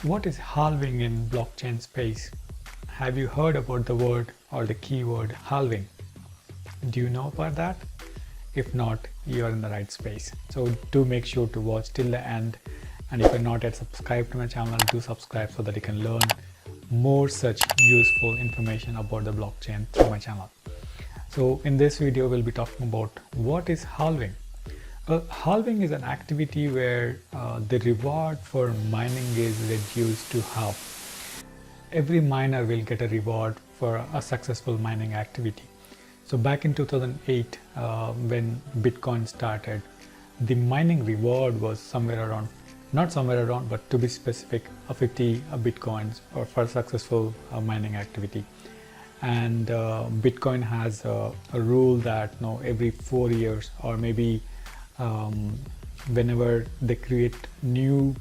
What is halving in blockchain space? Have you heard about the word or the keyword halving? Do you know about that? If not, you are in the right space. So do make sure to watch till the end. And if you're not yet subscribed to my channel, do subscribe so that you can learn more such useful information about the blockchain through my channel. So in this video, we'll be talking about what is halving. Halving is an activity where the reward for mining is reduced to half. Every miner will get a reward for a successful mining activity. So back in 2008, when Bitcoin started, the mining reward was somewhere around, not somewhere around, but to be specific, 50 Bitcoins or for successful mining activity. And Bitcoin has a rule that every 4 years or maybe whenever they create new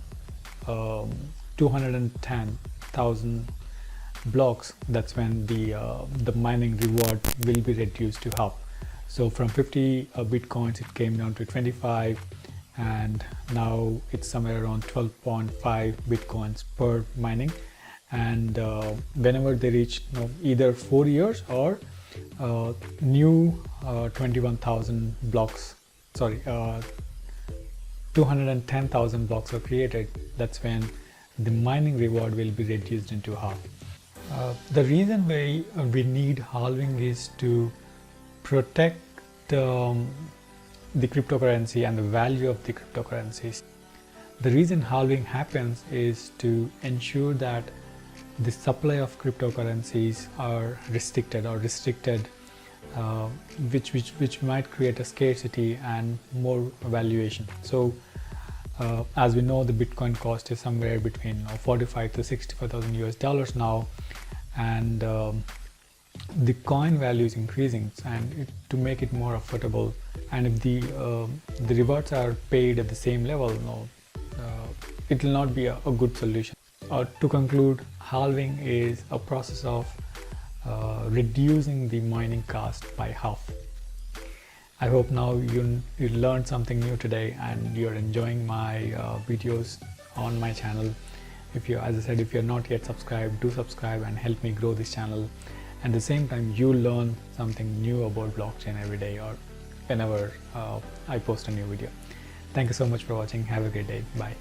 210,000 blocks, that's when the mining reward will be reduced to half. So from 50 Bitcoins, it came down to 25, and now it's somewhere around 12.5 Bitcoins per mining. And whenever they reach either 4 years or new 21,000 blocks, 210,000 blocks are created, that's when the mining reward will be reduced into half. The reason why we need halving is to protect the cryptocurrency and the value of the cryptocurrencies. The reason halving happens is to ensure that the supply of cryptocurrencies are restricted, which might create a scarcity and more valuation. So as we know, the Bitcoin cost is somewhere between 45 to 65,000 US dollars now, and the coin value is increasing, and to make it more affordable, and if the rewards are paid at the same level, it will not be a good solution. To conclude, halving is a process of reducing the mining cost by half. I hope now you learned something new today and you're enjoying my videos on my channel. As I said, if you're not yet subscribed, do subscribe and help me grow this channel. At the same time, you learn something new about blockchain every day or whenever I post a new video. Thank you so much for watching. Have a great day. Bye.